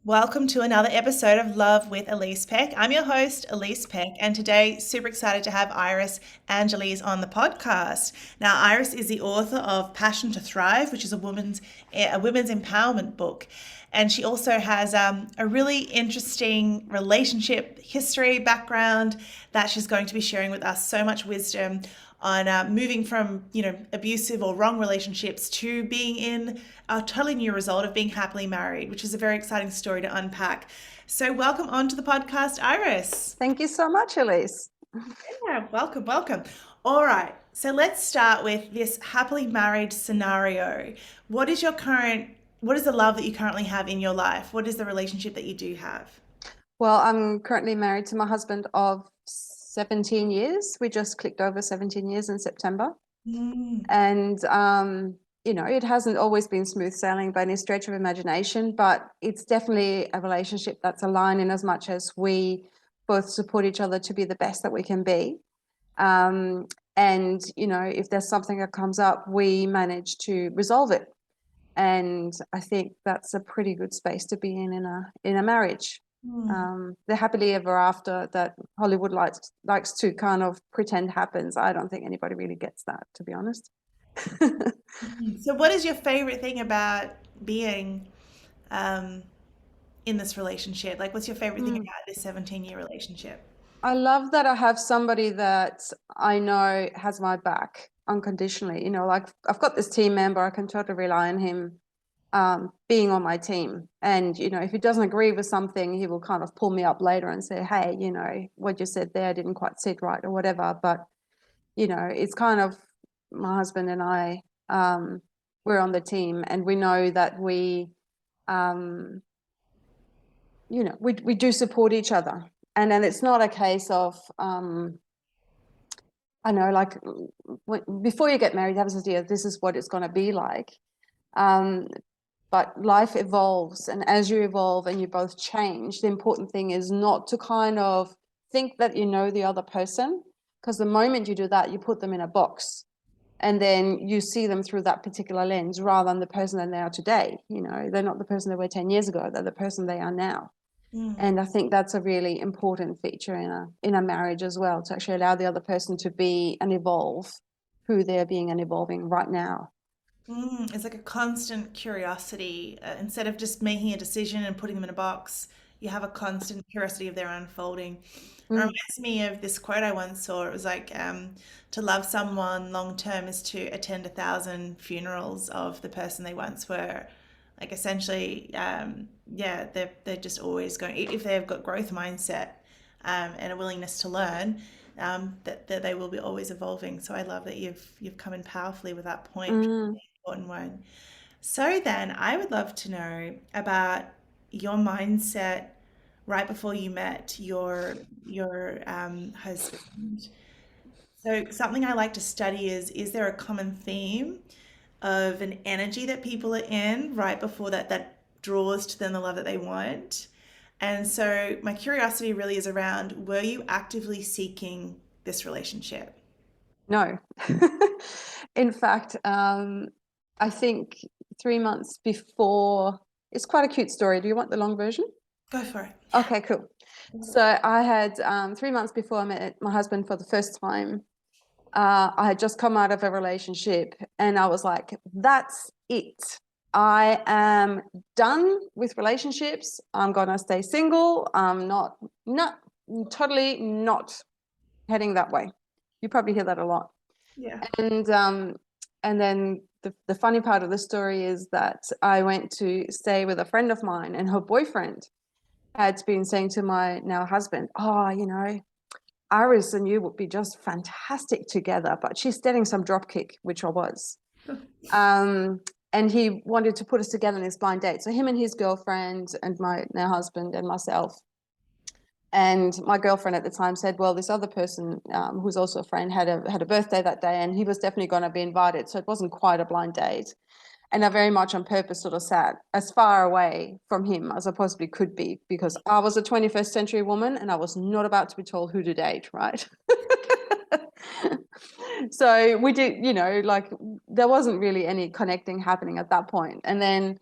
Welcome to another episode of Love with Elise Peck. I'm your host, Elise Peck, and today super excited to have Iris Angeles on the podcast. Now, Iris is the author of Passion to Thrive, which is a women's empowerment book, and she also has a really interesting relationship history background that she's going to be sharing with us. So much wisdom on moving from abusive or wrong relationships to being in a totally new result of being happily married, which is a very exciting story to unpack. So welcome onto the podcast, Iris. Thank you so much, Elise. Yeah, welcome, welcome. All right, so let's start with this happily married scenario. What is the love that you currently have in your life? What is the relationship that you do have? Well, I'm currently married to my husband of 17 years. We just clicked over 17 years in September. Mm. And, it hasn't always been smooth sailing by any stretch of imagination, but it's definitely a relationship that's aligned in as much as we both support each other to be the best that we can be. If there's something that comes up, we manage to resolve it. And I think that's a pretty good space to be in a marriage. Mm. The happily ever after that Hollywood likes to kind of pretend happens. I don't think anybody really gets that, to be honest. So, what is your favorite thing about being um, in this relationship? Like, what's your favorite thing Mm. about this 17-year relationship? I love that I have somebody that I know has my back unconditionally. Like I've got this team member, I can totally rely on him being on my team. And, if he doesn't agree with something, he will kind of pull me up later and say, hey, what you said there didn't quite sit right or whatever. But, it's kind of my husband and I, we're on the team and we know that um, we do support each other. And then it's not a case of, I know, like before you get married, you have this idea, this is what it's going to be like. Um, but life evolves, and as you evolve and you both change, the important thing is not to kind of think that you know the other person, because the moment you do that, you put them in a box and then you see them through that particular lens rather than the person that they are today. They're not the person they were 10 years ago, they're the person they are now. Mm. And I think that's a really important feature in a marriage as well, to actually allow the other person to be and evolve who they're being and evolving right now. It's like a constant curiosity. Instead of just making a decision and putting them in a box, you have a constant curiosity of their unfolding. It Mm. reminds me of this quote I once saw. It was like, to love someone long term is to attend 1,000 funerals of the person they once were. Like essentially, yeah, they're just always going. If they've got growth mindset, and a willingness to learn, that they will be always evolving. So I love that you've come in powerfully with that point. Mm. Important one. So then I would love to know about your mindset right before you met your husband. So something I like to study is there a common theme of an energy that people are in right before that draws to them the love that they want? And so my curiosity really is around, were you actively seeking this relationship? No. In fact, I think 3 months before, it's quite a cute story. Do you want the long version? Go for it. Okay, cool. So I had 3 months before I met my husband for the first time. I had just come out of a relationship and I was like, that's it. I am done with relationships. I'm gonna stay single. I'm not totally not heading that way. You probably hear that a lot. Yeah. And um, and then the funny part of the story is that I went to stay with a friend of mine, and her boyfriend had been saying to my now husband, "Oh, Iris and you would be just fantastic together." But she's getting some dropkick, which I was. Um, and he wanted to put us together in this blind date. So him and his girlfriend and my now husband and myself. And my girlfriend at the time said, well, this other person who's also a friend had a birthday that day and he was definitely going to be invited. So it wasn't quite a blind date. And I very much on purpose sort of sat as far away from him as I possibly could be, because I was a 21st century woman and I was not about to be told who to date, right? So we did, like there wasn't really any connecting happening at that point. And then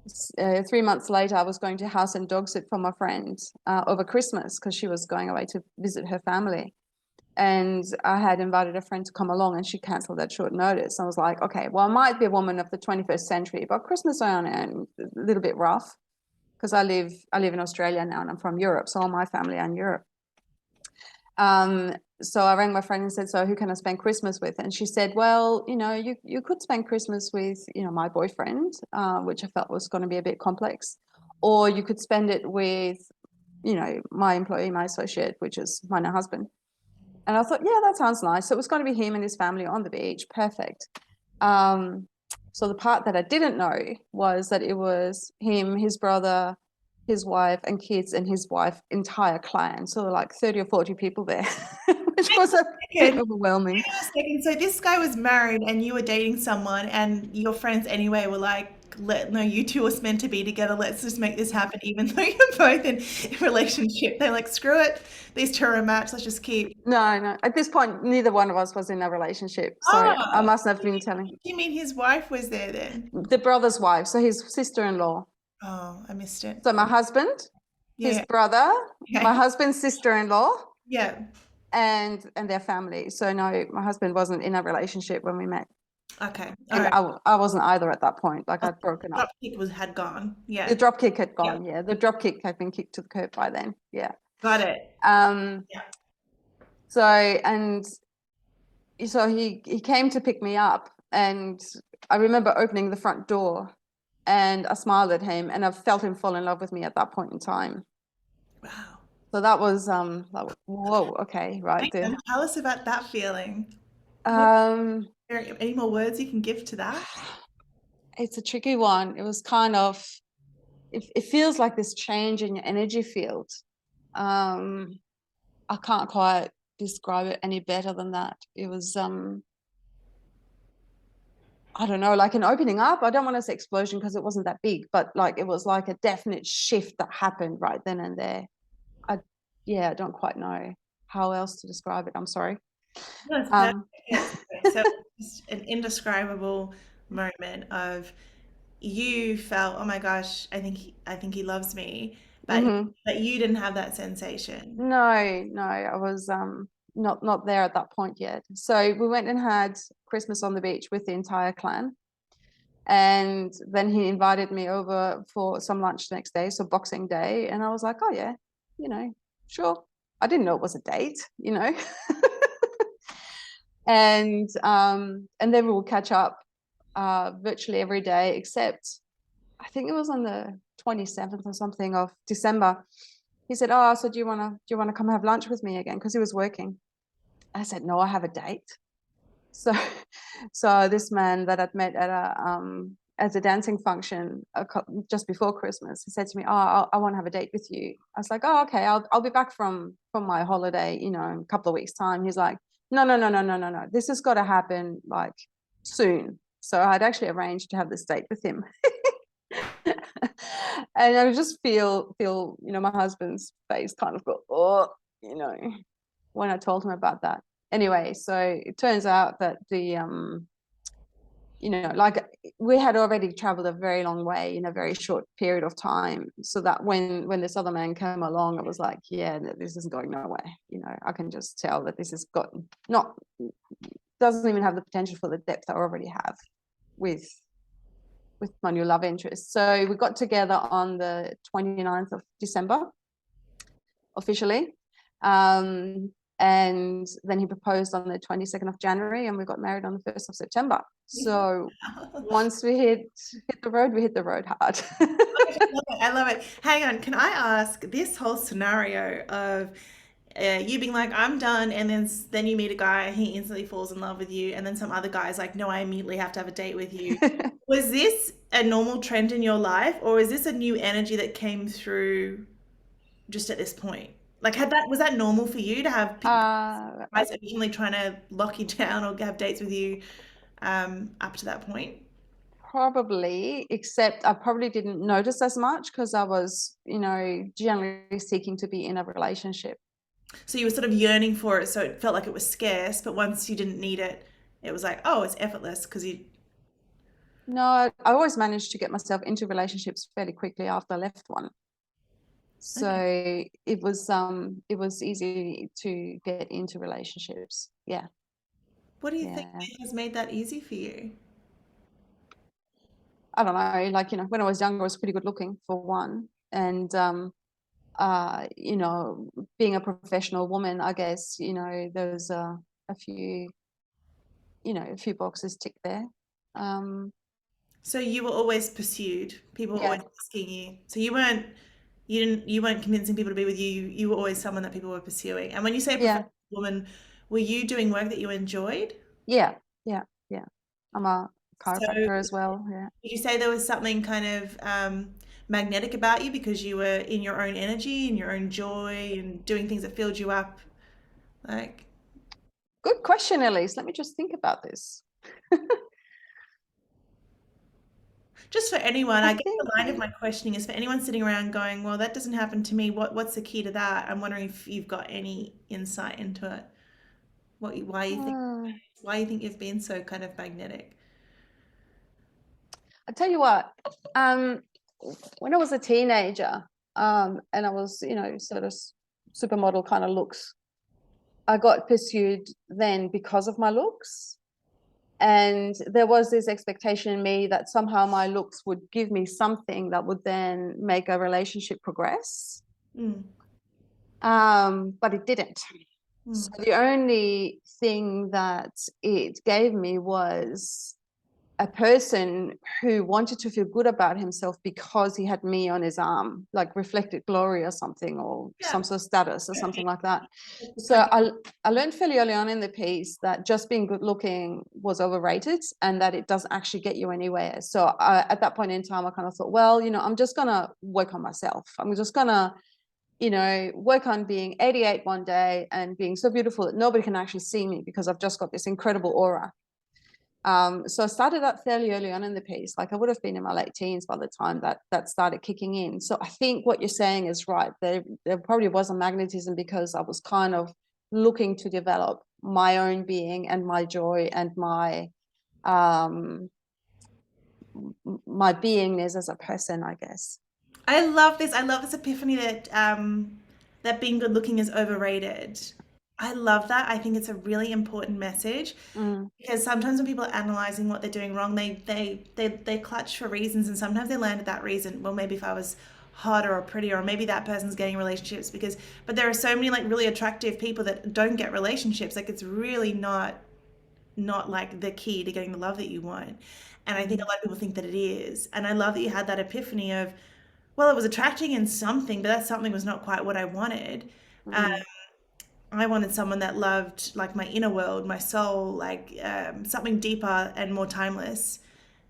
3 months later, I was going to house and dog sit for my friend over Christmas because she was going away to visit her family. And I had invited a friend to come along, and she cancelled at short notice. I was like, okay, well, I might be a woman of the 21st century, but Christmas on a little bit rough because I live in Australia now, and I'm from Europe, so all my family are in Europe. So I rang my friend and said, so who can I spend Christmas with? And she said, well, you could spend Christmas with, my boyfriend, which I felt was going to be a bit complex, or you could spend it with, my employee, my associate, which is my now husband. And I thought, yeah, that sounds nice. So it was going to be him and his family on the beach. Perfect. So the part that I didn't know was that it was him, his brother, his wife and kids, and his wife entire clan. So like 30 or 40 people there, which was a bit Second, overwhelming. hang on a second. So this guy was married and you were dating someone and your friends anyway were like, no, you two are meant to be together. Let's just make this happen, even though you're both in a relationship. They're like, screw it. These two are a match. Let's just keep. No. At this point, neither one of us was in a relationship. So I Oh, must have been telling what do you mean his wife was there then? the brother's wife, so his sister-in-law. Oh, I missed it. So my husband, his Yeah. brother, my Okay. husband's sister-in-law, Yeah. and their family. So no, my husband wasn't in a relationship when we met, Okay. All and right. I wasn't either at that point. Like I'd broken up. Dropkick had gone. The Yeah. drop kick had Yeah. gone. Yeah, the drop kick had been kicked to the curb by then. Yeah. Got it. Um. Yeah. So and so he came to pick me up, and I remember opening the front door, and I smiled at him, and I felt him fall in love with me at that point in time. Wow. So that was whoa, okay, right Hang there. on, tell us about that feeling. What, Um, any more words you can give to that? it's a tricky one. It was kind of it feels like this change in your energy field. Um, I can't quite describe it any better than that. It was I don't know, like an opening up. I don't want to say explosion because it wasn't that big, but like it was like a definite shift that happened right then and there. I Yeah, I don't quite know how else to describe it. I'm sorry. No, it's perfect. Um, It's perfect. So just an indescribable moment of you felt, oh my gosh, I think he loves me, mhm. but you didn't have that sensation. No, I was not there at that point yet. So we went and had Christmas on the beach with the entire clan. And then he invited me over for some lunch the next day, so Boxing Day. And I was like, oh yeah, sure. I didn't know it was a date. And then we'll catch up virtually every day, except I think it was on the 27th or something of December. He said, oh, so do you wanna come have lunch with me again? Because he was working. I said, no, I have a date. So, so this man that I'd met at a dancing function just before Christmas, he said to me, "Oh, I want to have a date with you." I was like, "Oh, okay. I'll be back from my holiday, in a couple of weeks' time." He's like, "No, no, no, no, no, no, no. This has got to happen like soon." So I'd actually arranged to have this date with him, and I just feel my husband's face kind of go, oh, you know, when I told him about that. Anyway, so it turns out that like we had already traveled a very long way in a very short period of time. So that when this other man came along, I was like, yeah, this isn't going nowhere. I can just tell that this has got not doesn't even have the potential for the depth I already have with my new love interest. So we got together on the 29th of December officially. And then he proposed on the 22nd of January, and we got married on the 1st of September. So once we hit the road, we hit the road hard. Love it. I love it. Hang on, can I ask this whole scenario of you being like, I'm done, and then you meet a guy, he instantly falls in love with you, and then some other guy's like, no, I immediately have to have a date with you. Was this a normal trend in your life, or is this a new energy that came through just at this point? Like, was that normal for you to have uh, guys originally trying to lock you down or have dates with you up to that point? Probably, except I probably didn't notice as much because I was, generally seeking to be in a relationship. So you were sort of yearning for it, so it felt like it was scarce, but once you didn't need it, it was like, oh, it's effortless because you. No, I always managed to get myself into relationships fairly quickly after I left one. Okay. So it was easy to get into relationships. Yeah. What do you think Yeah. has made that easy for you? I don't know, like, when I was younger, I was pretty good looking for one. And you know, being a professional woman, I guess, there's a few, a few boxes ticked there. Um, So you were always pursued. People were always yeah, asking you. So you weren't convincing people to be with you. You were always someone that people were pursuing. And when you say yeah, professional woman, were you doing work that you enjoyed? yeah, yeah, yeah. I'm a So chiropractor as well. Yeah. would you say there was something kind of magnetic about you because you were in your own energy and your own joy and doing things that filled you up? Like, Good question, Elise. Let me just think about this. just for anyone, I I guess the think, line of my questioning is for anyone sitting around going, well, that doesn't happen to me. What's the key to that? I'm wondering if you've got any insight into it. uh, Why you think you've been so kind of magnetic? I tell you what, um, when I was a teenager, and I was, sort of supermodel kind of looks, I got pursued then because of my looks. And there was this expectation in me that somehow my looks would give me something that would then make a relationship progress. Mm, But it didn't. So mm. the only thing that it gave me was a person who wanted to feel good about himself because he had me on his arm, like reflected glory or something, or Yeah. some sort of status or Yeah, something like that. it's So like, I learned fairly early on in the piece that just being good looking was overrated and that it doesn't actually get you anywhere. So at that point in time, I kind of thought, well, I'm just going to work on myself. I'm just going to, work on being 88 one day and being so beautiful that nobody can actually see me because I've just got this incredible aura. So I started that fairly early on in the piece. Like I would have been in my late teens by the time that started kicking in. So I think what you're saying is right. There probably was a magnetism because I was kind of looking to develop my own being and my joy and um my beingness as a person, I guess. I love this. I love this epiphany that being good looking is overrated. I love that. I think it's a really important message Mm, because sometimes when people are analyzing what they're doing wrong, they clutch for reasons and sometimes they land at that reason. Well, maybe if I was hotter or prettier, or maybe that person's getting relationships because but there are so many like really attractive people that don't get relationships. Like it's really not like the key to getting the love that you want. And I think a mm, lot of people think that it is. And I love that you had that epiphany of, well, it was attracting in something, but that something was not quite what I wanted. Um, mm, I wanted someone that loved like my inner world, my soul, like something deeper and more timeless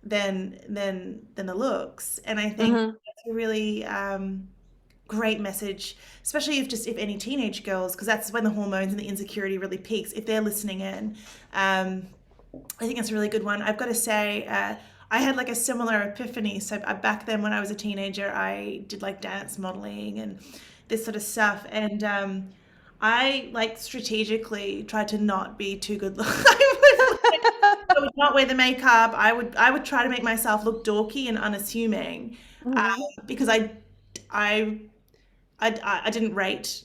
than the looks. And I think mm-hmm, that's a really great message, especially if any teenage girls, because that's when the hormones and the insecurity really peaks. If they're listening in, um, I think it's a really good one. I've got to say, I had like a similar epiphany. So back then, when I was a teenager, I did like dance modeling and this sort of stuff, and I like strategically tried to not be too good. I would not wear the makeup. I would try to make myself look dorky and unassuming, mm-hmm. because I I didn't rate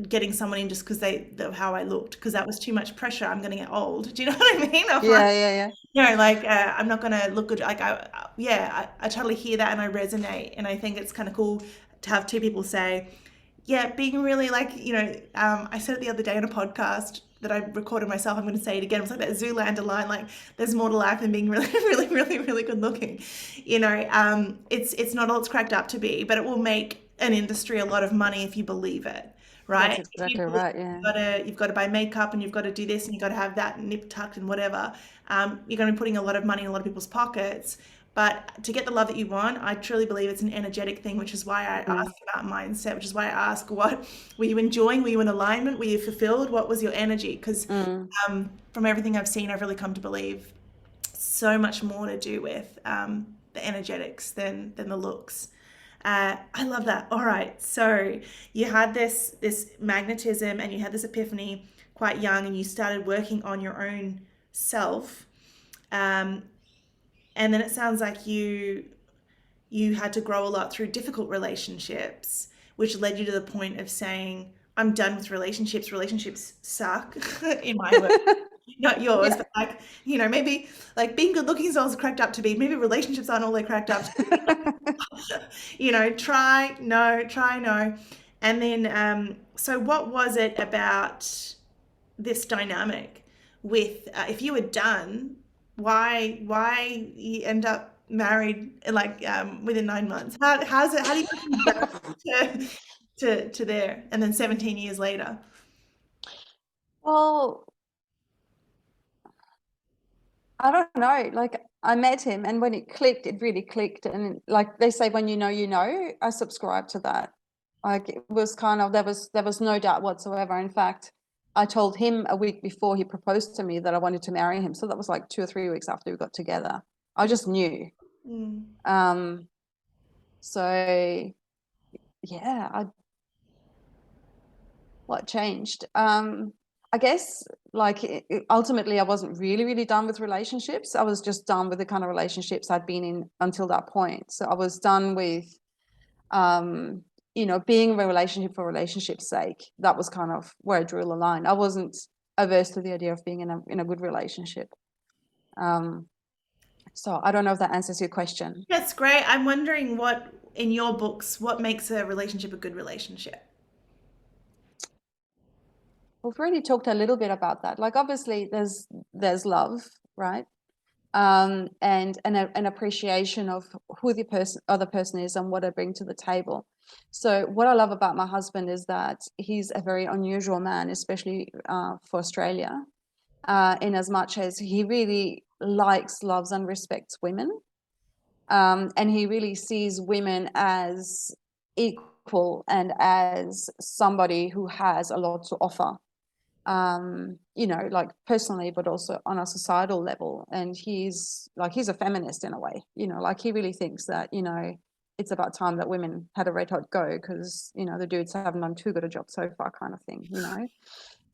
getting someone in just because how I looked because that was too much pressure. I'm going to get old. Do you know what I mean? I'm like, Yeah, yeah, yeah. like I'm not going to look good. Like I totally hear that and I resonate. And I think it's kind of cool to have two people say, yeah, being really like, I said it the other day on a podcast that I recorded myself. I'm going to say it again. It was like that Zoolander line, like there's more to life than being really, really, really, really good looking. It's not all it's cracked up to be, but it will make an industry a lot of money if you believe it, That's right? If you exactly believe right. Yeah. you've got to buy makeup and you've got to do this and you've got to have that nip tucked and whatever, you're going to be putting a lot of money in a lot of people's pockets. But to get the love that you want, I truly believe it's an energetic thing, which is why I ask Mm, about mindset, which is why I ask, what were you enjoying? Were you in alignment? Were you fulfilled? What was your energy? Because mm, from everything I've seen, I've really come to believe so much more to do with the energetics than the looks. I love that. All right, so you had this magnetism and you had this epiphany quite young, and you started working on your own self. Um, And then it sounds like you had to grow a lot through difficult relationships, which led you to the point of saying, I'm done with relationships. Relationships suck, in my word. Not yours, Yeah. but like, maybe like being good looking is all it's cracked up to be. Maybe relationships aren't all they're cracked up to be. Try no. And then, so what was it about this dynamic with, if you were done, why you end up married like within 9 months? How do you go from that to, to there and then 17 years later? Well, I don't know. Like I met him, and when it clicked, it really clicked. And like they say, when you know, I subscribe to that. Like it was kind of there was no doubt whatsoever. In fact, I told him a week before he proposed to me that I wanted to marry him. So that was like 2 or 3 weeks after we got together. I just knew. Mm. Um, so yeah, what changed? I guess like ultimately I wasn't really done with relationships. I was just done with the kind of relationships I'd been in until that point. So I was done with um, being in a relationship for relationship's sake. That was kind of where I drew the line. I wasn't averse to the idea of being in a good relationship. Um, so I don't know if that answers your question. That's great. I'm wondering what, in your books, what makes a relationship a good relationship? We've already talked a little bit about that. Like obviously there's love, right? And an appreciation of who the other person is and what I bring to the table. So what I love about my husband is that he's a very unusual man, especially for Australia, in as much as he really likes, loves, and respects women, and he really sees women as equal and as somebody who has a lot to offer, like personally, but also on a societal level. And he's a feminist in a way, like he really thinks that, it's about time that women had a red hot go because, the dudes haven't done too good a job so far kind of thing.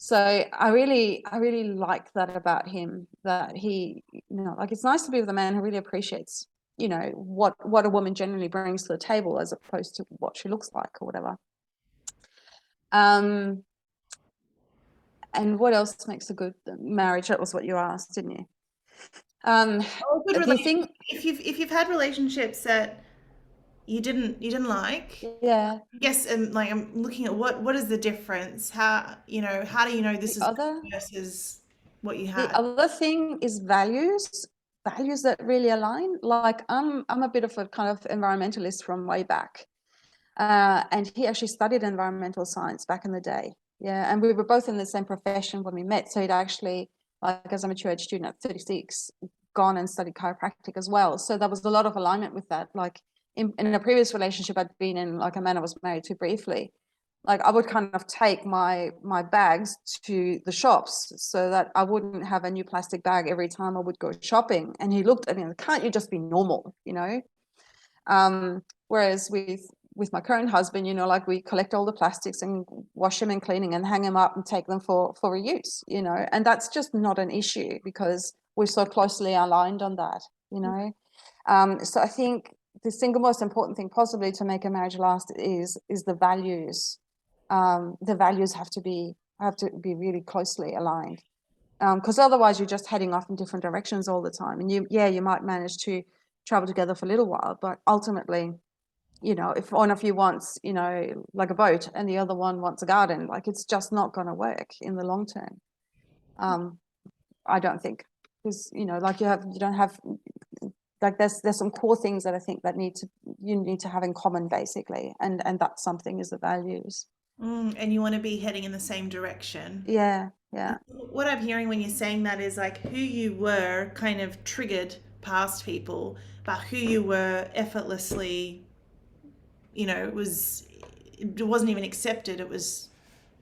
So I really like that about him, that he, like it's nice to be with a man who really appreciates, what a woman generally brings to the table as opposed to what she looks like or whatever. Um, And what else makes a good marriage? That was what you asked, didn't you? Um, Oh, good the relationship. thing, If you've had relationships that you didn't like, yeah, I guess like I'm looking at what is the difference? How do you know the this is good other, versus what you the had? other thing is values that really align. Like I'm a bit of a kind of environmentalist from way back, and he actually studied environmental science back in the day. Yeah, and we were both in the same profession when we met. So he'd actually, like as a mature age student at 36, gone and studied chiropractic as well. So there was a lot of alignment with that. Like in a previous relationship I'd been in, like a man I was married to briefly, like I would kind of take my bags to the shops so that I wouldn't have a new plastic bag every time I would go shopping. And he looked at me and, can't you just be normal? Whereas with my current husband, like we collect all the plastics and wash them and cleaning and hang them up and take them for reuse. And that's just not an issue because we're so closely aligned on that. So I think the single most important thing possibly to make a marriage last is the values. The values have to be really closely aligned, because otherwise you're just heading off in different directions all the time. And you might manage to travel together for a little while, but ultimately, if one of you wants, like a boat and the other one wants a garden, like it's just not going to work in the long term. Um, I don't think, because like you don't have, like there's some core things that I think that you need to have in common basically, and that something is the values. And you want to be heading in the same direction. Yeah, yeah, What I'm hearing when you're saying that is like who you were kind of triggered past people, but who you were effortlessly, it wasn't even accepted. It was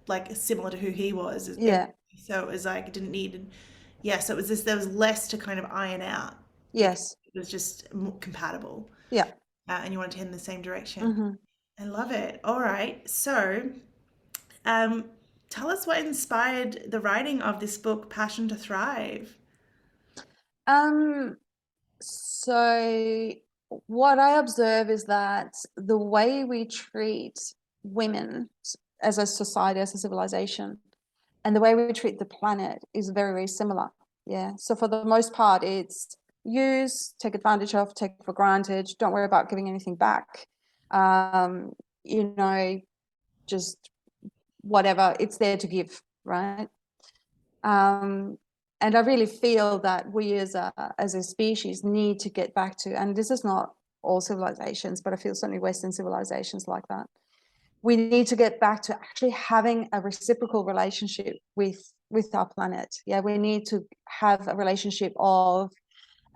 like similar to who he was. yeah, So it was like it didn't need, yeah. So it was this. There was less to kind of iron out because yes, it was just more compatible, yeah. and you wanted to head in the same direction. Hmm. I love it. All right, so um, tell us what inspired the writing of this book, Passion to Thrive. Um, So what I observe is that the way we treat women as a society, as a civilization, and the way we treat the planet is very, very similar. Yeah. So for the most part, it's use, take advantage of, take for granted, don't worry about giving anything back. Um, you know, just whatever, it's there to give, right? And I really feel that we as a species need to get back to, and this is not all civilizations, but I feel certainly Western civilizations like that. We need to get back to actually having a reciprocal relationship with our planet. Yeah, we need to have a relationship of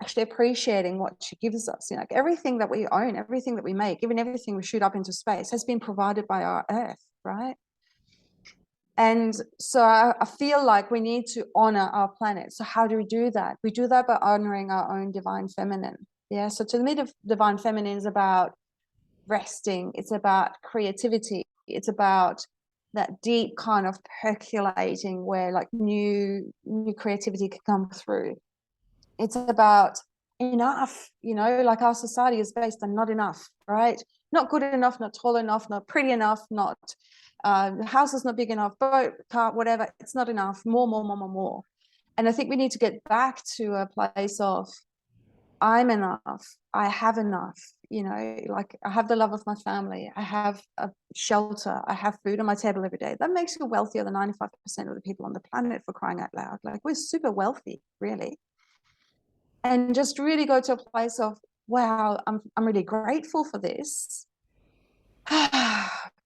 actually appreciating what she gives us. You know, like everything that we own, everything that we make, even everything we shoot up into space has been provided by our Earth, right? And so I feel like we need to honor our planet. So how do we do that? We do that by honoring our own divine feminine. Yeah. So to me, the divine feminine is about resting. It's about creativity. It's about that deep kind of percolating where like new creativity can come through. It's about enough, like our society is based on not enough, right? Not good enough, not tall enough, not pretty enough, not the house is not big enough, boat, car, whatever. It's not enough. More, more, more, more, more. And I think we need to get back to a place of I'm enough. I have enough. Like I have the love of my family. I have a shelter. I have food on my table every day. That makes you wealthier than 95% of the people on the planet, for crying out loud. Like we're super wealthy, really. And just really go to a place of, wow, I'm really grateful for this.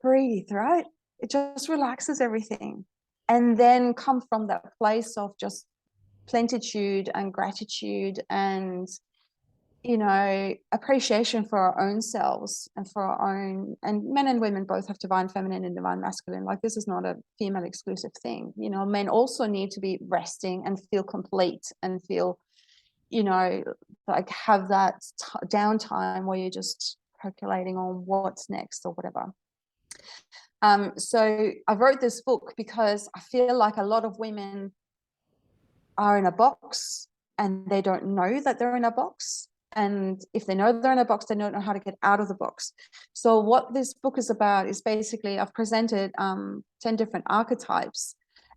Breathe, right? It just relaxes everything. And then come from that place of just plenitude and gratitude and, appreciation for our own selves and for our own, and men and women both have divine feminine and divine masculine. Like this is not a female exclusive thing. Men also need to be resting and feel complete and feel, like have that downtime where you're just percolating on what's next or whatever. So I wrote this book because I feel like a lot of women are in a box and they don't know that they're in a box. And if they know they're in a box, they don't know how to get out of the box. So what this book is about is basically I've presented 10 different archetypes,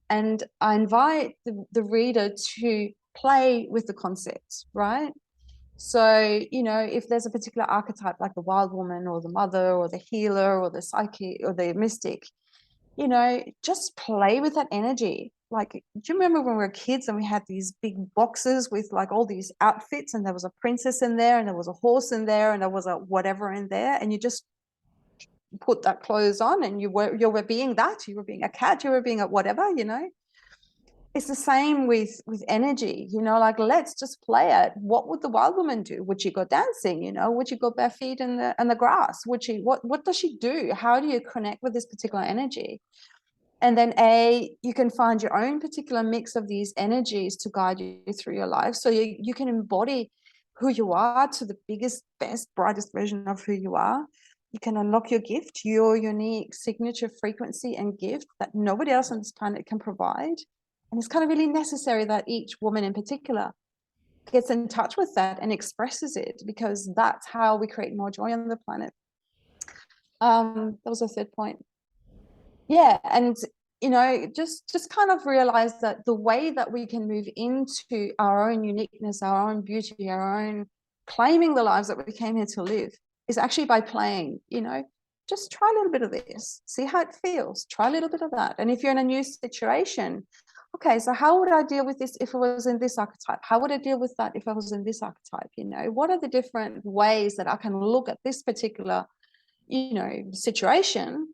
and I invite the reader to play with the concepts, right? So, if there's a particular archetype like the wild woman or the mother or the healer or the psyche or the mystic, just play with that energy. Like, do you remember when we were kids and we had these big boxes with like all these outfits, and there was a princess in there and there was a horse in there and there was a whatever in there, and you just put that clothes on and you were being that, you were being a cat, you were being a whatever, It's the same with energy, like let's just play it. What would the wild woman do? Would she go dancing? Would she go bare feet in the grass? Would she, what does she do? How do you connect with this particular energy? And then you can find your own particular mix of these energies to guide you through your life. So you can embody who you are to the biggest, best, brightest version of who you are. You can unlock your gift, your unique signature frequency and gift that nobody else on this planet can provide. And it's kind of really necessary that each woman in particular gets in touch with that and expresses it, because that's how we create more joy on the planet. That was a third point. Yeah. And, just kind of realize that the way that we can move into our own uniqueness, our own beauty, our own claiming the lives that we came here to live is actually by playing, just try a little bit of this, see how it feels, try a little bit of that. And if you're in a new situation, okay, so how would I deal with this if I was in this archetype? How would I deal with that if I was in this archetype? What are the different ways that I can look at this particular, situation?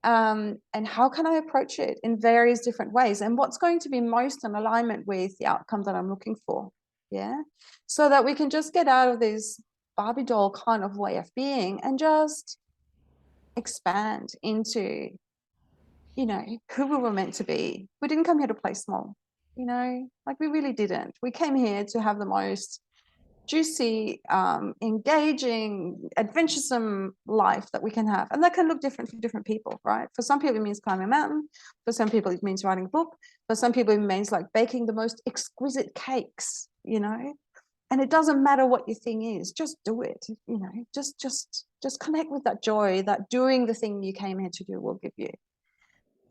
And how can I approach it in various different ways? And what's going to be most in alignment with the outcome that I'm looking for? Yeah. So that we can just get out of this Barbie doll kind of way of being and just expand into who we were meant to be. We didn't come here to play small, like we really didn't. We came here to have the most juicy, engaging, adventuresome life that we can have. And that can look different for different people, right? For some people, it means climbing a mountain. For some people, it means writing a book. For some people, it means like baking the most exquisite cakes, And it doesn't matter what your thing is, just do it. Just connect with that joy that doing the thing you came here to do will give you.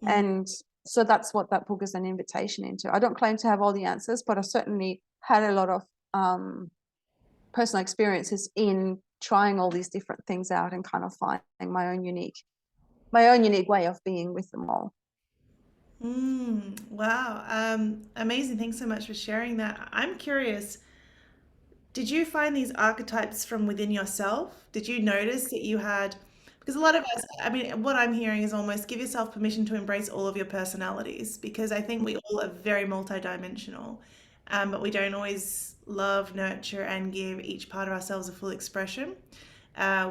Mm. And so that's what that book is an invitation into. I don't claim to have all the answers, but I certainly had a lot of personal experiences in trying all these different things out and kind of finding my own unique way of being with them all. Wow. Amazing. Thanks so much for sharing that. I'm curious, did you find these archetypes from within yourself? Did you notice that you had, because a lot of us, I mean, what I'm hearing is almost give yourself permission to embrace all of your personalities, because I think we all are very multidimensional, but we don't always love, nurture, and give each part of ourselves a full expression.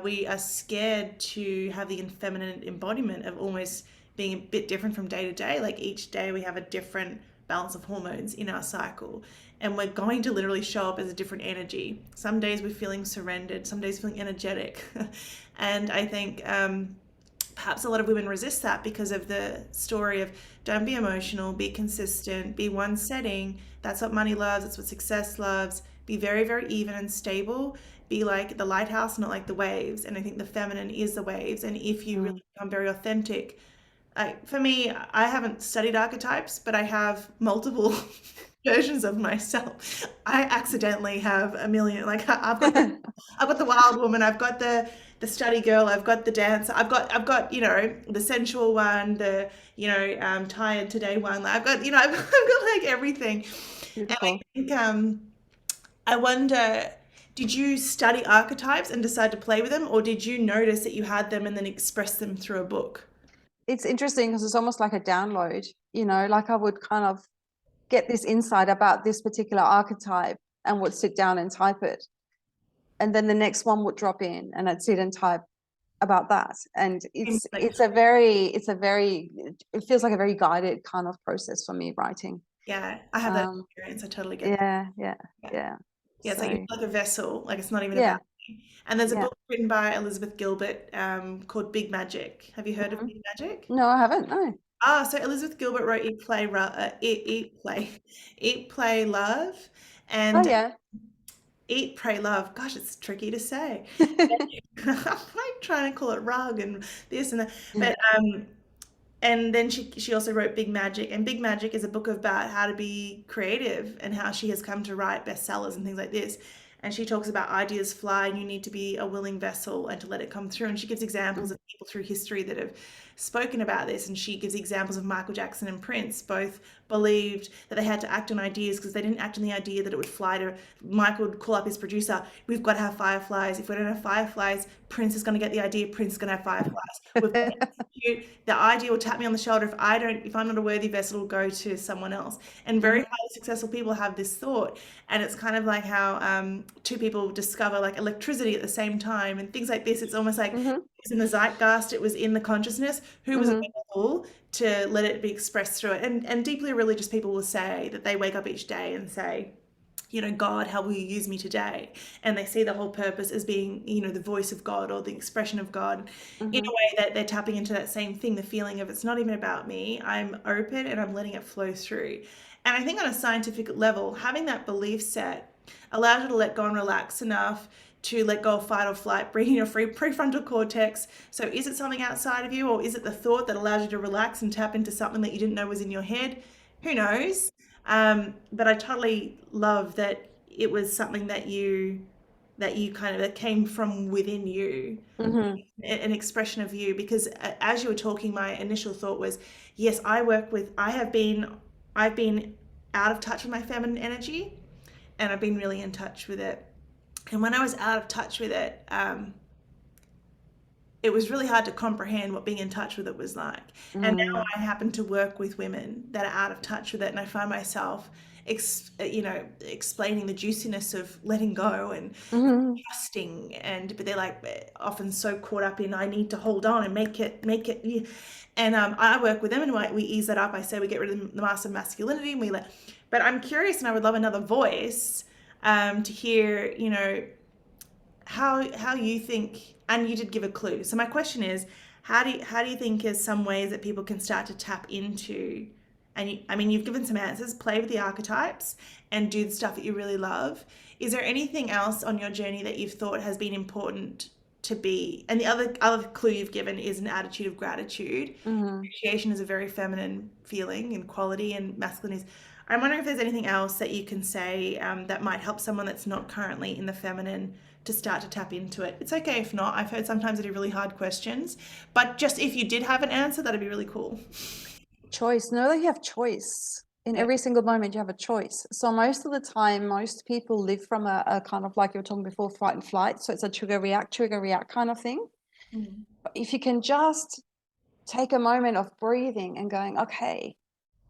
We are scared to have the feminine embodiment of almost being a bit different from day to day. Like each day we have a different balance of hormones in our cycle, and we're going to literally show up as a different energy. Some days we're feeling surrendered, some days feeling energetic. And I think perhaps a lot of women resist that because of the story of don't be emotional, be consistent, be one setting. That's what money loves, that's what success loves. Be very, very even and stable. Be like the lighthouse, not like the waves. And I think the feminine is the waves. And if you Mm. really become very authentic, for me, I haven't studied archetypes, but I have multiple versions of myself. I accidentally have a million. Like I've got the wild woman. I've got the study girl. I've got the dancer. I've got the sensual one. The tired today one. Like, I've got like everything. And I Beautiful. think I wonder. Did you study archetypes and decide to play with them, or did you notice that you had them and then express them through a book? It's interesting because it's almost like a download, like I would kind of get this insight about this particular archetype and would sit down and type it. And then the next one would drop in and I'd sit and type about that. And Like, it feels like a very guided kind of process for me writing. yeah, I have that Um, experience. I totally get that. yeah, yeah, Yeah. yeah. Yeah, it's like you're So like a vessel. Like it's not even about yeah, me. And there's a yeah. book written by Elizabeth Gilbert called Big Magic. Have you heard of Mhm. Big Magic? No, I haven't. No. So Elizabeth Gilbert wrote Eat, Play, Love, Oh and yeah. Eat, Pray, Love. Gosh, it's tricky to say. I'm like trying to call it rug and this and that. But and then she also wrote Big Magic, and Big Magic is a book about how to be creative and how she has come to write bestsellers and things like this. And she talks about ideas fly, and you need to be a willing vessel and to let it come through. And she gives examples of people through history that have spoken about this. And she gives examples of Michael Jackson and Prince, both believed that they had to act on ideas because they didn't act on the idea that it would fly to. Michael would call up his producer, we've got to have fireflies. If we don't have fireflies, Prince is going to get the idea, Prince is going to have fireflies. We've got to execute. The idea will tap me on the shoulder. If I'm not a worthy vessel, it'll go to someone else. And very Mhm, highly successful people have this thought. And it's kind of like how two people discover like electricity at the same time and things like this. It's almost like it mhm, was in the zeitgeist, it was in the consciousness. Who was mhm, available to let it be expressed through it? And deeply religious people will say that they wake up each day and say, God, how will you use me today? And they see the whole purpose as being, the voice of God or the expression of God in a mhm, way that they're tapping into that same thing, the feeling of it's not even about me. I'm open and I'm letting it flow through. And I think on a scientific level, having that belief set allows you to let go and relax enough to let go of fight or flight, bring in your free prefrontal cortex. So is it something outside of you, or is it the thought that allows you to relax and tap into something that you didn't know was in your head? Who knows? But I totally love that it was something that you kind of that came from within you, mhm, an expression of you. Because as you were talking, my initial thought was, yes, I've been out of touch with my feminine energy, and I've been really in touch with it. And when I was out of touch with it, it was really hard to comprehend what being in touch with it was like. And now mhm, I happen to work with women that are out of touch with it, and I find myself, explaining the juiciness of letting go and mhm, trusting, but they're like often so caught up in I need to hold on and make it. Yeah. And I work with them, and we ease that up. I say we get rid of the mask of masculinity, and we let. But I'm curious, and I would love another voice to hear, how you think, and you did give a clue. So my question is, how do you think is some ways that people can start to tap into and I mean, you've given some answers, play with the archetypes and do the stuff that you really love. Is there anything else on your journey that you've thought has been important to be? And the other clue you've given is an attitude of gratitude. Hmm. Appreciation is a very feminine feeling and quality, and masculine is. I'm wondering if there's anything else that you can say that might help someone that's not currently in the feminine to start to tap into it. It's okay if not. I've heard sometimes they do really hard questions, but just if you did have an answer, that'd be really cool. Choice. Know that you have choice. In Yeah. every single moment, you have a choice. So most of the time, most people live from a kind of like you were talking before, fight and flight. So it's a trigger, react kind of thing. Mm. But if you can just take a moment of breathing and going, okay,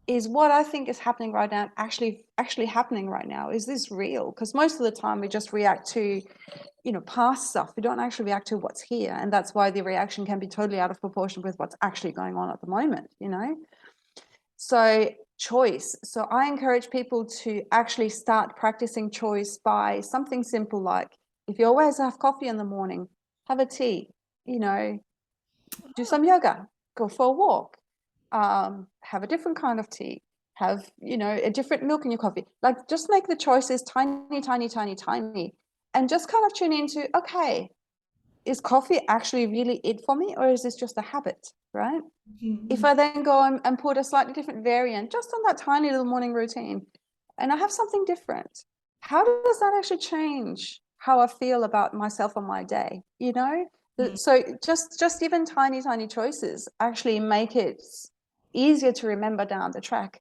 is what I think is happening right now actually happening right now? Is this real? Because most of the time we just react to, past stuff. We don't actually react to what's here. And that's why the reaction can be totally out of proportion with what's actually going on at the moment. So choice. So I encourage people to actually start practicing choice by something simple like if you always have coffee in the morning, have a tea, you know, do some yoga, go for a walk, have a different kind of tea, have, a different milk in your coffee. Like just make the choices tiny, tiny, tiny, tiny, and just kind of tune into, okay, is coffee actually really it for me, or is this just a habit, right? If Mm. I then go and put a slightly different variant just on that tiny little morning routine and I have something different, how does that actually change how I feel about myself on my day? Mm. So just even tiny, tiny choices actually make it easier to remember down the track.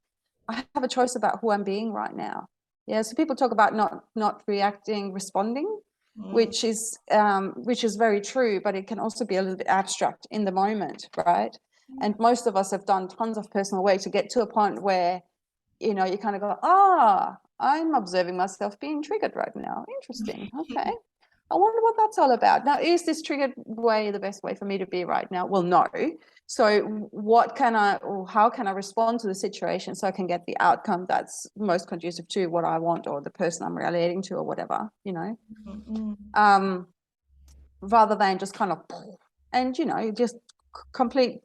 I have a choice about who I'm being right now. Yeah, so people talk about not reacting, responding, Mm. which is very true, but it can also be a little bit abstract in the moment, right? And most of us have done tons of personal work to get to a point where, you kind of go, I'm observing myself being triggered right now. Interesting. Okay. I wonder what that's all about. Now, is this triggered way the best way for me to be right now? Well, no. So what can I, or how can I respond to the situation so I can get the outcome that's most conducive to what I want or the person I'm relating to or whatever. Mm. Um, rather than just kind of, and just complete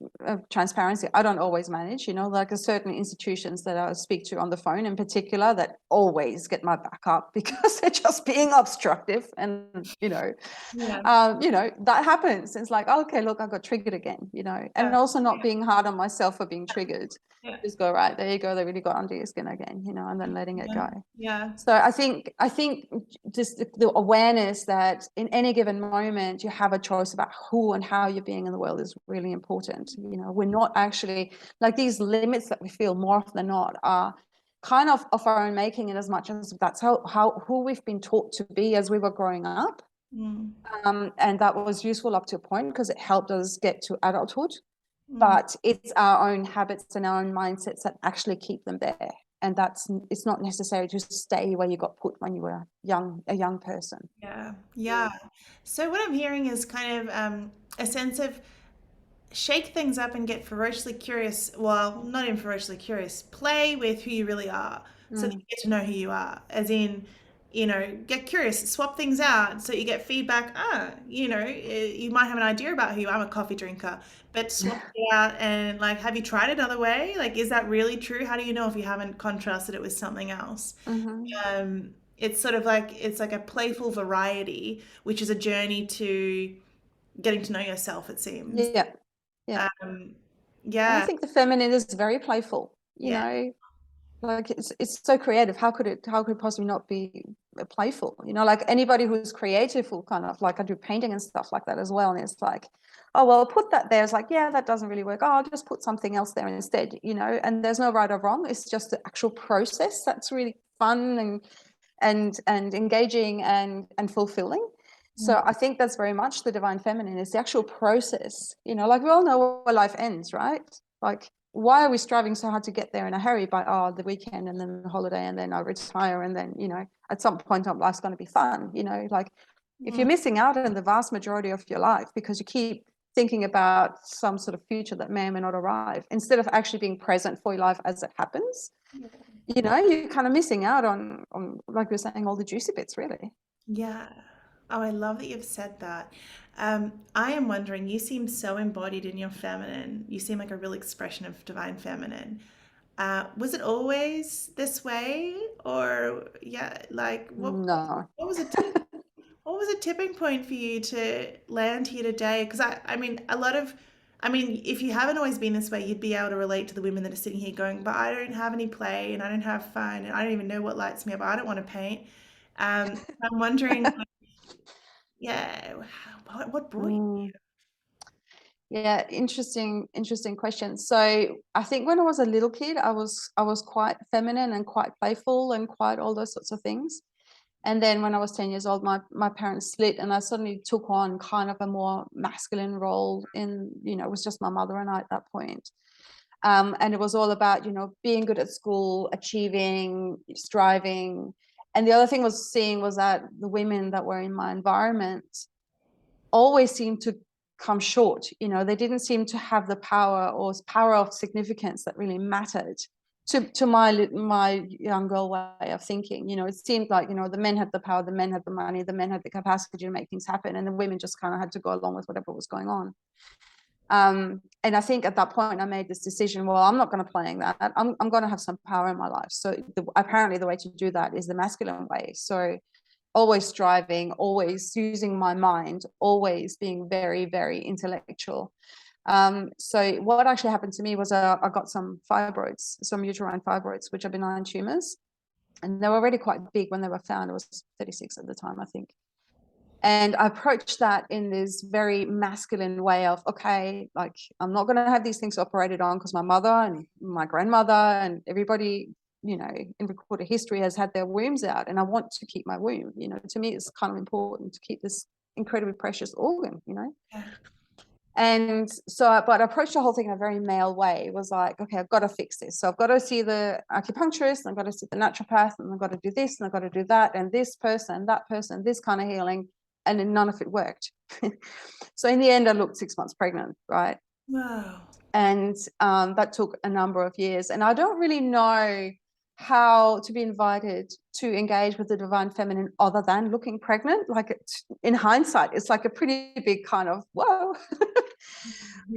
transparency. I don't always manage, like there's certain institutions that I speak to on the phone in particular that always get my back up because they're just being obstructive, and Yeah. that happens. It's like, okay, look, I got triggered again, and Yeah. also not being hard on myself for being triggered. Yeah. Just go, right, there you go, they really got under your skin again, and then letting it Yeah. go. Yeah. So I think just the awareness that in any given moment you have a choice about who and how you're being in the world is really important. We're not actually like these limits that we feel more often than not are kind of our own making, in as much as that's how who we've been taught to be as we were growing up. Mm. And that was useful up to a point because it helped us get to adulthood, Mm. but it's our own habits and our own mindsets that actually keep them there. And it's not necessary to stay where you got put when you were a young person. Yeah. Yeah. So what I'm hearing is kind of a sense of shake things up and get ferociously curious. Well, not even ferociously curious. Play with who you really are so that Mm, you get to know who you are. As in, get curious, swap things out so you get feedback. You might have an idea about who you are. I'm a coffee drinker, but swap it out and like, have you tried it another way? Like, is that really true? How do you know if you haven't contrasted it with something else? mhm. It's sort of like it's like a playful variety, which is a journey to getting to know yourself, it seems. Yeah, yeah. Um, And I yeah, think the feminine is very playful. yeah, Like it's so creative. How could it possibly not be playful? Like anybody who's creative will kind of like I do painting and stuff like that as well. And it's like, oh well, I'll put that there. It's like, yeah, that doesn't really work. Oh, I'll just put something else there instead. And there's no right or wrong. It's just the actual process that's really fun and engaging and fulfilling. mm, So I think that's very much the divine feminine is the actual process. Like we all know where life ends, right? Like why are we striving so hard to get there in a hurry by the weekend and then the holiday and then I retire and then at some point life's going to be fun. Like if mm, you're missing out on the vast majority of your life because you keep thinking about some sort of future that may or may not arrive instead of actually being present for your life as it happens, you're kind of missing out on like we are saying, all the juicy bits, really. yeah. Oh, I love that you've said that. I am wondering, you seem so embodied in your feminine. You seem like a real expression of divine feminine. Was it always this way, or yeah, like No. what was it? What was a tipping point for you to land here today? Because I mean, I mean, if you haven't always been this way, you'd be able to relate to the women that are sitting here going, but I don't have any play and I don't have fun and I don't even know what lights me up. I don't want to paint. I'm wondering, yeah, what brought you? Mm. Yeah, interesting question. So I think when I was a little kid, I was quite feminine and quite playful and quite all those sorts of things. And then when I was 10 years old, my parents split and I suddenly took on kind of a more masculine role in, it was just my mother and I at that point. And it was all about, being good at school, achieving, striving. And the other thing was seeing was that the women that were in my environment always seemed to come short. They didn't seem to have the power of significance that really mattered to my young girl way of thinking. It seemed like, the men had the power, the men had the money, the men had the capacity to make things happen, and the women just kind of had to go along with whatever was going on. And I think at that point I made this decision, well, I'm not going to play that. I'm going to have some power in my life. So apparently the way to do that is the masculine way. So always striving, always using my mind, always being very, very intellectual. So what actually happened to me was I got some fibroids, some uterine fibroids, which are benign tumors. And they were already quite big when they were found. It was 36 at the time, I think. And I approached that in this very masculine way of, okay, like, I'm not going to have these things operated on because my mother and my grandmother and everybody, in recorded history has had their wombs out, and I want to keep my womb. To me, it's kind of important to keep this incredibly precious organ. Yeah. And so, but I approached the whole thing in a very male way. It was like, okay, I've got to fix this. So I've got to see the acupuncturist, and I've got to see the naturopath, and I've got to do this, and I've got to do that, and this person, that person, this kind of healing. And then none of it worked. So in the end, I looked 6 months pregnant, right? Wow. And that took a number of years. And I don't really know how to be invited to engage with the divine feminine other than looking pregnant. Like, in hindsight, it's like a pretty big kind of whoa.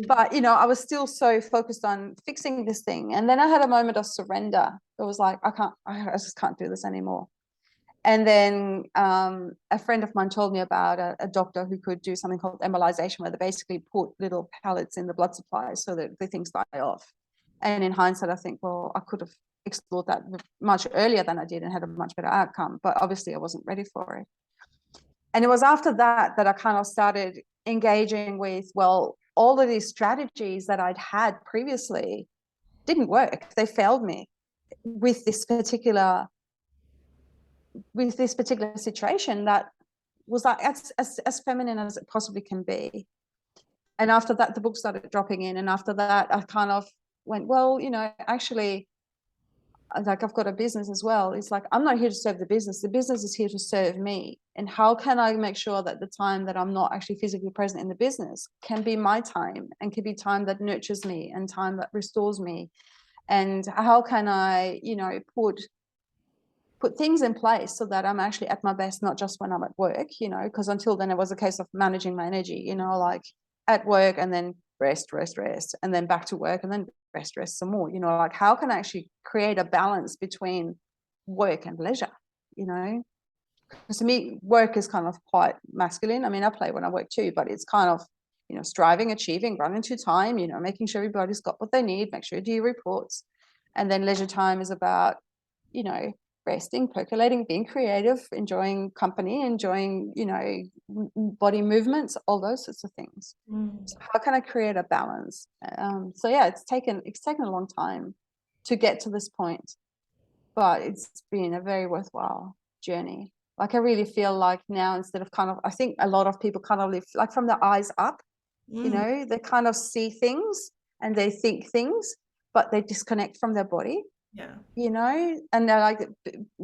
But I was still so focused on fixing this thing. And then I had a moment of surrender. It was like, I just can't do this anymore. And then a friend of mine told me about a doctor who could do something called embolization, where they basically put little pellets in the blood supply so that the things die off. And in hindsight, I think, well, I could have explored that much earlier than I did and had a much better outcome. But obviously, I wasn't ready for it. And it was after that I kind of started engaging with, well, all of these strategies that I'd had previously didn't work. They failed me with this particular situation that was like as feminine as it possibly can be. And after that, the book started dropping in. And after that, I kind of went, well, actually, like, I've got a business as well. It's like, I'm not here to serve the business. The business is here to serve me. And how can I make sure that the time that I'm not actually physically present in the business can be my time, and can be time that nurtures me and time that restores me? And how can I, put things in place so that I'm actually at my best, not just when I'm at work, because until then it was a case of managing my energy, like at work and then rest, and then back to work and then rest some more, like, how can I actually create a balance between work and leisure, because to me, work is kind of quite masculine. I mean, I play when I work too, but it's kind of, striving, achieving, running to time, making sure everybody's got what they need, make sure you do your reports. And then leisure time is about, resting, percolating, being creative, enjoying company, enjoying, body movements, all those sorts of things. So how can I create a balance? So yeah, it's taken a long time to get to this point, but it's been a very worthwhile journey. Like, I really feel like now, instead of I think a lot of people kind of live like from their eyes up, they kind of see things and they think things, but they disconnect from their body. Yeah. And they're like,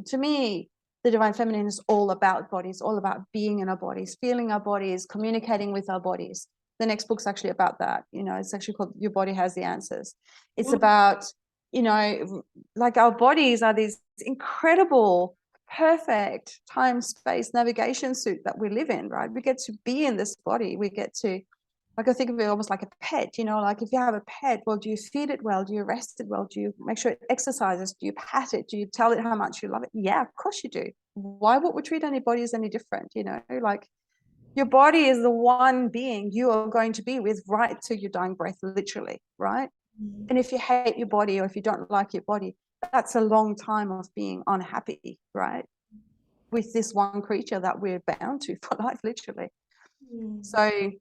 to me, the divine feminine is all about bodies, all about being in our bodies, feeling our bodies, communicating with our bodies. The next book's actually about that. It's actually called Your Body Has the Answers. It's about, like, our bodies are these incredible, perfect time, space, navigation suit that we live in, right? We get to be in this body. We get to Like I think of it almost like a pet, like if you have a pet, well, do you feed it well? Do you rest it well? Do you make sure it exercises? Do you pat it? Do you tell it how much you love it? Yeah, of course you do. Why would we treat anybody as any different? Like your body is the one being you are going to be with right to your dying breath, literally, right? Mm. And if you hate your body or if you don't like your body, that's a long time of being unhappy, right? With this one creature that we're bound to for life, literally. Mm. So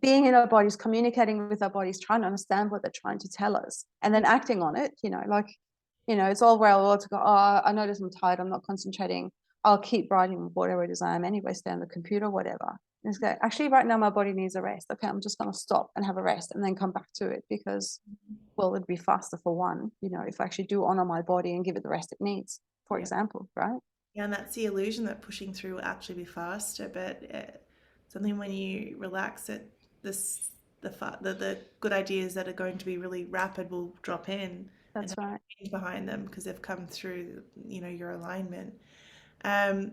being in our bodies, communicating with our bodies, trying to understand what they're trying to tell us, and then acting on it, like, it's all well to go, oh, I notice I'm tired, I'm not concentrating. I'll keep writing whatever it is I am anyway, stay on the computer, whatever. And it's like, actually, right now my body needs a rest. Okay, I'm just going to stop and have a rest and then come back to it because, well, it'd be faster for one, if I actually do honor my body and give it the rest it needs, for Yeah. example, right? Yeah, and that's the illusion that pushing through will actually be faster, but something when you relax it, this the good ideas that are going to be really rapid will drop in and That's have right. meaning behind them because they've come through, your alignment. Um,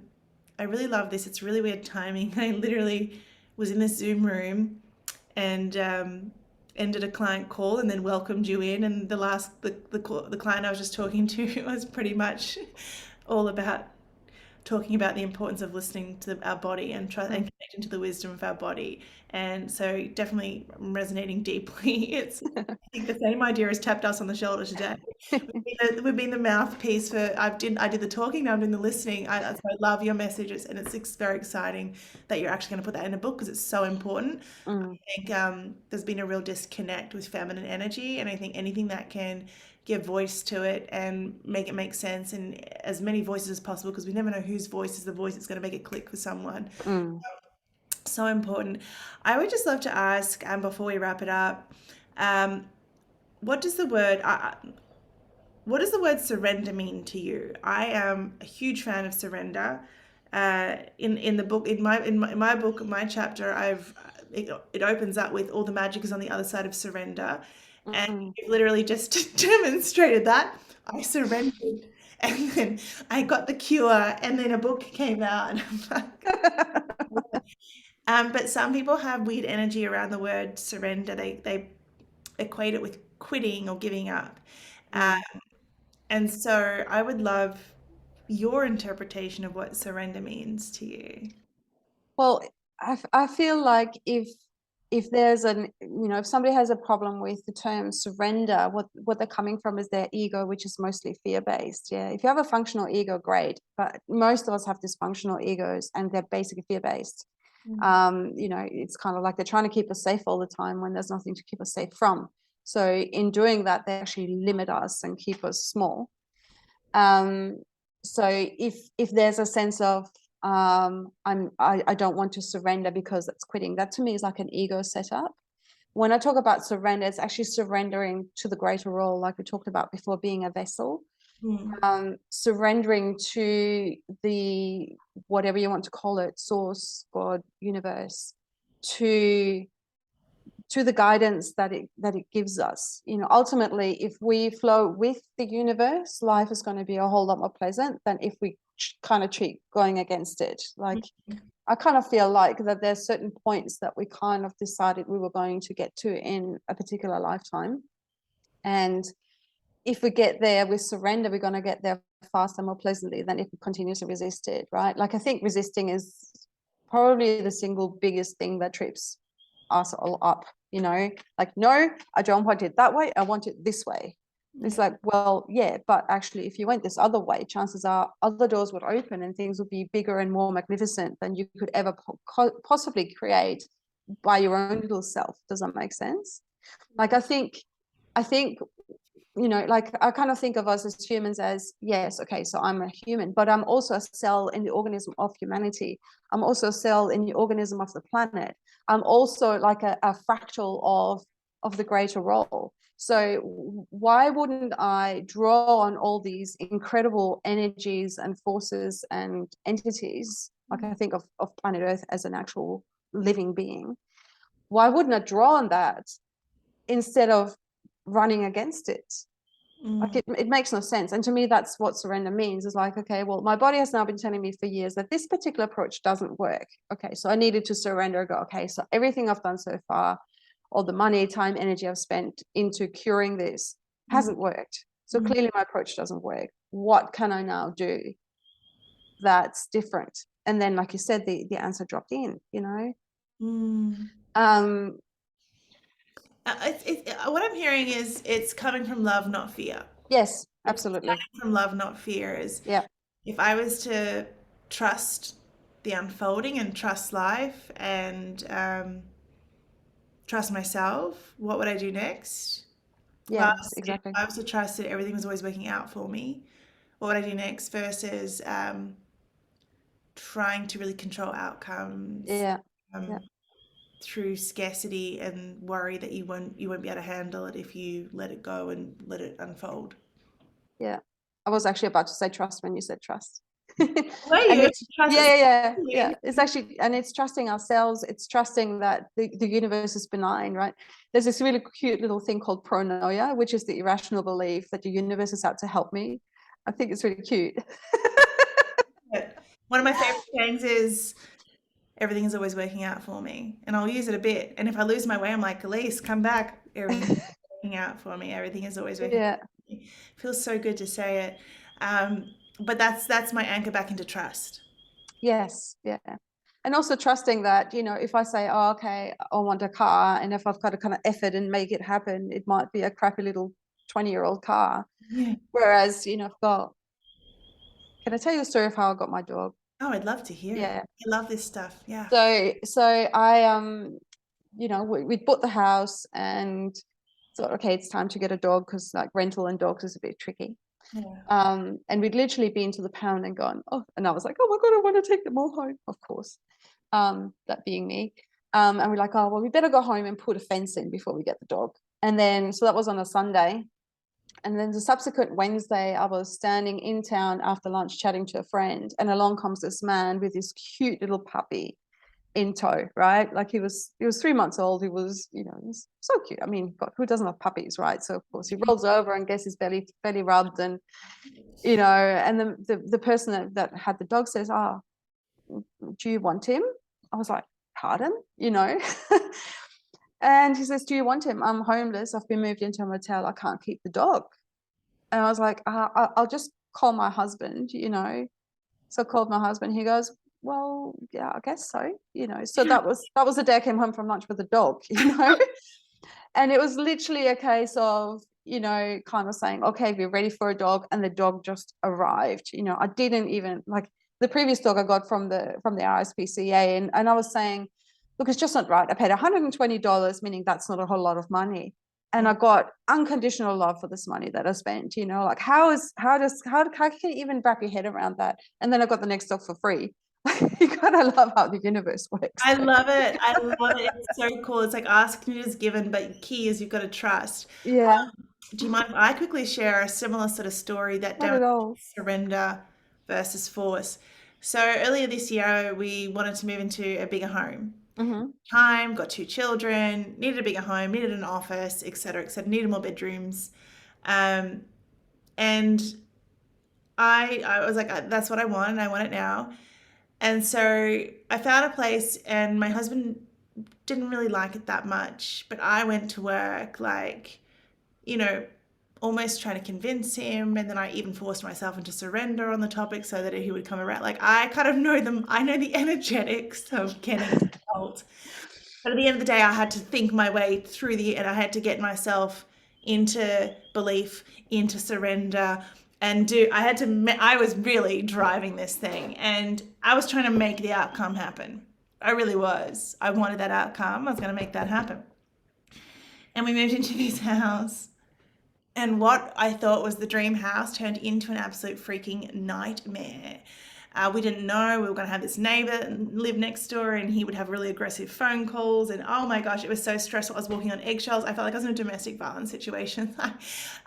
I really love this. It's really weird timing. I literally was in this Zoom room and ended a client call and then welcomed you in, and the client I was just talking to was pretty much all about talking about the importance of listening to our body and Mm. connecting to the wisdom of our body. And so definitely resonating deeply. It's I think the same idea as tapped us on the shoulder today. We've been the mouthpiece for I did the talking, now I'm doing the listening. So I love your messages, and it's very exciting that you're actually going to put that in a book because it's so important. Mm, I think there's been a real disconnect with feminine energy, and I think anything that can give voice to it and make it make sense in as many voices as possible, because we never know whose voice is the voice that's going to make it click for someone. mm. So important. I would just love to ask, before we wrap it up, um, what does the word what does the word surrender mean to you? I am a huge fan of surrender. In the book, in my book, my chapter, it opens up with all the magic is on the other side of surrender, and Mm. it literally just demonstrated that. I surrendered, and then I got the cure, and then a book came out, and I'm like, but some people have weird energy around the word surrender. They equate it with quitting or giving up. Uh, Mm. and so I would love your interpretation of what surrender means to you. Well, I feel like if there's if somebody has a problem with the term surrender, what they're coming from is their ego, which is mostly fear-based. Yeah. If you have a functional ego, great. But most of us have dysfunctional egos and they're basically fear-based. Mm. It's kind of like they're trying to keep us safe all the time when there's nothing to keep us safe from. So in doing that, they actually limit us and keep us small. Um, so if there's a sense of I don't want to surrender because that's quitting, that to me is like an ego setup. When I talk about surrender, it's actually surrendering to the greater role, like we talked about before, being a vessel. Mm. Surrendering to the whatever you want to call it, source, God, universe, to the guidance that it gives us. Ultimately, if we flow with the universe, life is going to be a whole lot more pleasant than if we kind of treat going against it. Like, I kind of feel like that there's certain points that we kind of decided we were going to get to in a particular lifetime, and if we get there with surrender, we're going to get there faster, more pleasantly than if we continue to resist it, right? Like, I think resisting is probably the single biggest thing that trips us all up, like, no, I don't want it that way, I want it this way. It's Yeah. like, well, yeah, but actually if you went this other way, chances are other doors would open and things would be bigger and more magnificent than you could ever possibly create by your own little self. Does that make sense? Like, I think like, I kind of think of us as humans as, yes, okay, so I'm a human, but I'm also a cell in the organism of humanity. I'm also a cell in the organism of the planet. I'm also like a fractal of the greater role. So why wouldn't I draw on all these incredible energies and forces and entities? Like, I think of planet Earth as an actual living being. Why wouldn't I draw on that instead of running against it? Like Mm, it makes no sense. And to me, that's what surrender means, is like, okay, well, my body has now been telling me for years that this particular approach doesn't work. Okay, so I needed to surrender, go, okay, so everything I've done so far, all the money, time, energy I've spent into curing this mm, hasn't worked. So mm, clearly my approach doesn't work. What can I now do that's different? And then, like you said, the answer dropped in, you know. mm. Um, What I'm hearing is it's coming from love, not fear. yes, It's absolutely. coming from love, not fear. Is Yeah, if I was to trust the unfolding and trust life and trust myself, what would I do next? yes, If exactly. I was to trust that everything was always working out for me, what would I do next versus trying to really control outcomes Yeah, yeah, um, through scarcity and worry that you won't be able to handle it if you let it go and let it unfold. yeah. I was actually about to say trust when you said trust. Were And you it's trust yeah, us? yeah, yeah, yeah. It's actually, and it's trusting ourselves. It's trusting that the universe is benign, right? There's this really cute little thing called pronoia, which is the irrational belief that the universe is out to help me. I think it's really cute. One of my favorite things is everything is always working out for me, and I'll use it a bit. And if I lose my way, I'm like, Elise, come back. Everything's working out for me. Everything is always working Yeah. out for me. Feels so good to say it. But that's my anchor back into trust. Yes. Yeah. And also trusting that, you know, if I say, oh, okay, I want a car, and if I've got to kind of effort and make it happen, it might be a crappy little 20-year-old car. Yeah. Whereas, you know, I've got, can I tell you a story of how I got my dog? Oh, I'd love to hear it. Yeah. I love this stuff. Yeah. So I you know, we bought the house and thought, okay, it's time to get a dog, because like rental and dogs is a bit tricky. Yeah. And we'd literally been to the pound and gone, oh, and I was like, oh my God, I want to take them all home, of course. That being me. And we're like, oh, well, we better go home and put a fence in before we get the dog. And then, so that was on a Sunday. And then the subsequent Wednesday, I was standing in town after lunch chatting to a friend, and along comes this man with this cute little puppy in tow, right? Like he was 3 months old. He was, you know, he was so cute. I mean, God, who doesn't love puppies, right? So of course he rolls over and gets his belly rubbed, and you know, and the person that had the dog says, oh, do you want him? I was like, pardon, you know. And he says, do you want him? I'm homeless, I've been moved into a motel, I can't keep the dog. And I was like, I'll just call my husband, you know. So I called my husband. He goes, well, yeah, I guess so, you know. So that was the day I came home from lunch with the dog, you know. And it was literally a case of, you know, kind of saying, okay, we're ready for a dog, and the dog just arrived. You know, I didn't even like the previous dog I got from the RSPCA, and I was saying, look, it's just not right. I paid $120, meaning that's not a whole lot of money. And I got unconditional love for this money that I spent, you know, like how can you even wrap your head around that? And then I got the next dog for free. You gotta love how the universe works. I love it. I love it. It's so cool. It's like ask and it is given, but key is you've got to trust. Yeah, Do you mind if I quickly share a similar sort of story that not at all. demonstrates surrender versus force? So earlier this year, we wanted to move into a bigger home. Mm-hmm. Time, got two children, needed a bigger home, needed an office, etc., etc., needed more bedrooms. Um, and I was like, that's what I want, and I want it now. And so I found a place, and my husband didn't really like it that much, but I went to work like, you know, almost trying to convince him, and then I even forced myself into surrender on the topic so that he would come around. Like I kind of know them, I know the energetics of getting a result. But at the end of the day, I had to think my way through and I had to get myself into belief, into surrender, and I was really driving this thing, and I was trying to make the outcome happen. I really was. I wanted that outcome. I was going to make that happen. And we moved into this house, and what I thought was the dream house turned into an absolute freaking nightmare. We didn't know we were going to have this neighbor live next door, and he would have really aggressive phone calls. And oh my gosh, it was so stressful. I was walking on eggshells. I felt like I was in a domestic violence situation,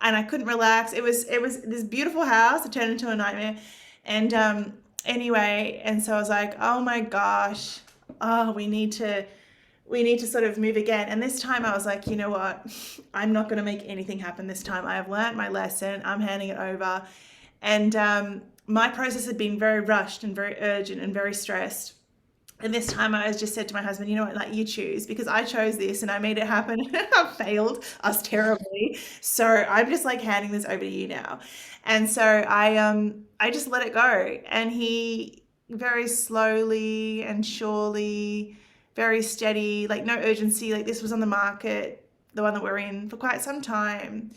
and I couldn't relax. It was this beautiful house. It turned into a nightmare. And anyway, and so I was like, oh my gosh, oh, we need to sort of move again. And this time I was like, you know what? I'm not going to make anything happen this time. I have learnt my lesson. I'm handing it over. And my process had been very rushed and very urgent and very stressed. And this time I just said to my husband, you know what, like you choose because I chose this and I made it happen. I failed us terribly. So I'm just like handing this over to you now. And so I just let it go. And he very slowly and surely, very steady, like no urgency, like this was on the market, the one that we're in for quite some time.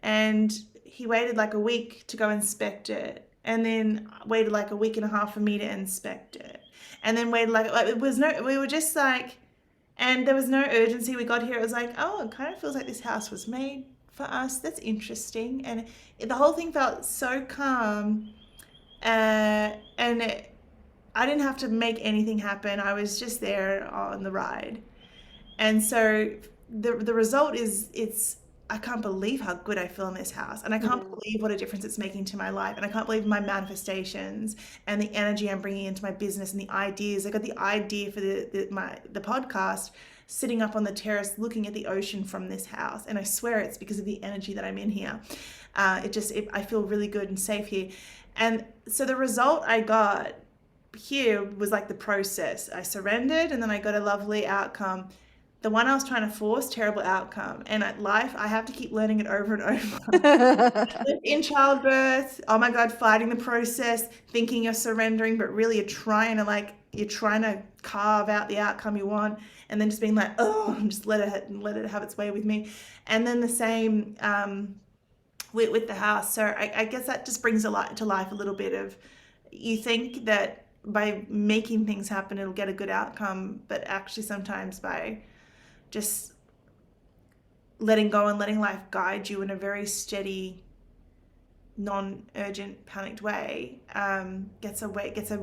And he waited like a week to go inspect it. And then waited like a week and a half for me to inspect it and then waited like it was no we were just like and there was no urgency. We got here, it was like, oh, it kind of feels like this house was made for us. That's interesting. And the whole thing felt so calm. And I didn't have to make anything happen. I was just there on the ride. And so the result is it's I can't believe how good I feel in this house. And I can't Mm, believe what a difference it's making to my life. And I can't believe my manifestations and the energy I'm bringing into my business and the ideas. I got the idea for the podcast sitting up on the terrace looking at the ocean from this house. And I swear it's because of the energy that I'm in here. I feel really good and safe here. And so the result I got here was like the process. I surrendered and then I got a lovely outcome. The one I was trying to force, terrible outcome. And at life, I have to keep learning it over and over. In childbirth, oh my God, fighting the process, thinking you're surrendering, but really you're trying to carve out the outcome you want, and then just being like, oh, just let it have its way with me. And then the same with the house. So I guess that just brings a lot to life a little bit of you think that by making things happen it'll get a good outcome, but actually sometimes by just letting go and letting life guide you in a very steady, non-urgent, panicked way, gets a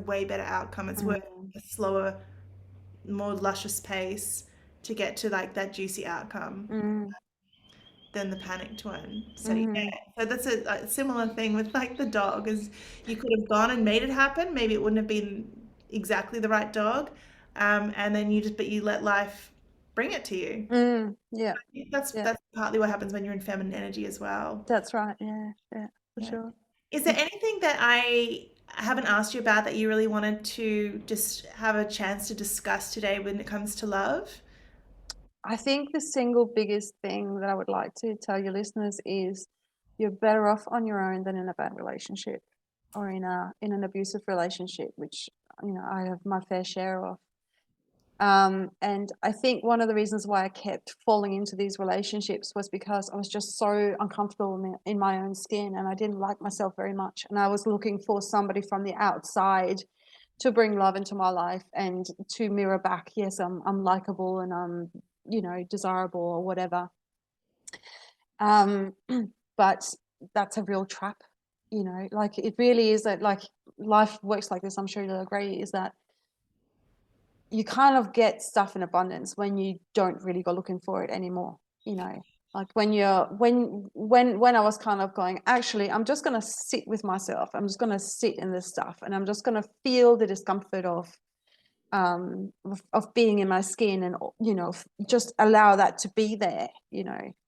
way better outcome. It's worth mm, a slower, more luscious pace to get to like that juicy outcome mm, than the panicked one. So yeah, mm, so that's a similar thing with like the dog is you could have gone and made it happen. Maybe it wouldn't have been exactly the right dog, and then you let life bring it to you. yeah, yeah, That's partly what happens when you're in feminine energy as well. that's right. Yeah, yeah, for Yeah. sure. Is there anything that I haven't asked you about that you really wanted to just have a chance to discuss today when it comes to love? I think the single biggest thing that I would like to tell your listeners is you're better off on your own than in a bad relationship or in an abusive relationship, which I have my fair share of. And I think one of the reasons why I kept falling into these relationships was because I was just so uncomfortable in my own skin and I didn't like myself very much. And I was looking for somebody from the outside to bring love into my life and to mirror back, yes, I'm likable and I'm, desirable or whatever. Um, but that's a real trap, like it really is that like life works like this. I'm sure you'll agree, is that you kind of get stuff in abundance when you don't really go looking for it anymore, like when I was kind of going, actually I'm just going to sit with myself, I'm just going to sit in this stuff and I'm just going to feel the discomfort of being in my skin and just allow that to be there.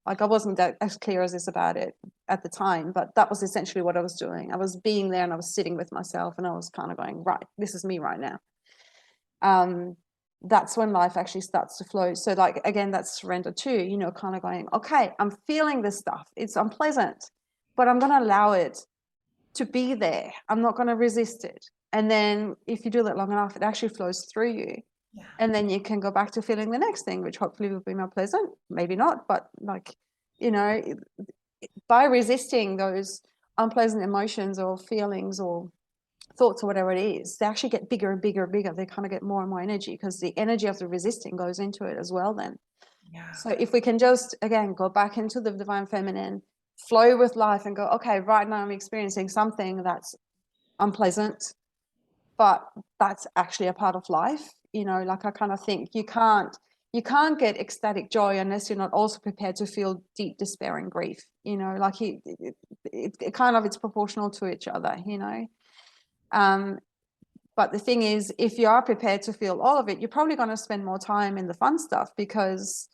Like I wasn't that as clear as this about it at the time, but that was essentially what I was doing. I was being there and I was sitting with myself and I was kind of going, right, this is me right now. That's when life actually starts to flow. So like again, that's surrender too, kind of going, okay, I'm feeling this stuff, it's unpleasant, but I'm going to allow it to be there. I'm not going to resist it. And then if you do that long enough, it actually flows through you. Yeah. And then you can go back to feeling the next thing, which hopefully will be more pleasant, maybe not, but like, you know, by resisting those unpleasant emotions or feelings or thoughts or whatever it is, they actually get bigger and bigger and bigger. They kind of get more and more energy because the energy of the resisting goes into it as well then. Yeah. So if we can just, again, go back into the divine feminine, flow with life and go, okay, right now I'm experiencing something that's unpleasant, but that's actually a part of life. Like I kind of think you can't get ecstatic joy unless you're not also prepared to feel deep despair and grief. Like it kind of, it's proportional to each other. Um, But the thing is, if you are prepared to feel all of it, you're probably going to spend more time in the fun stuff because,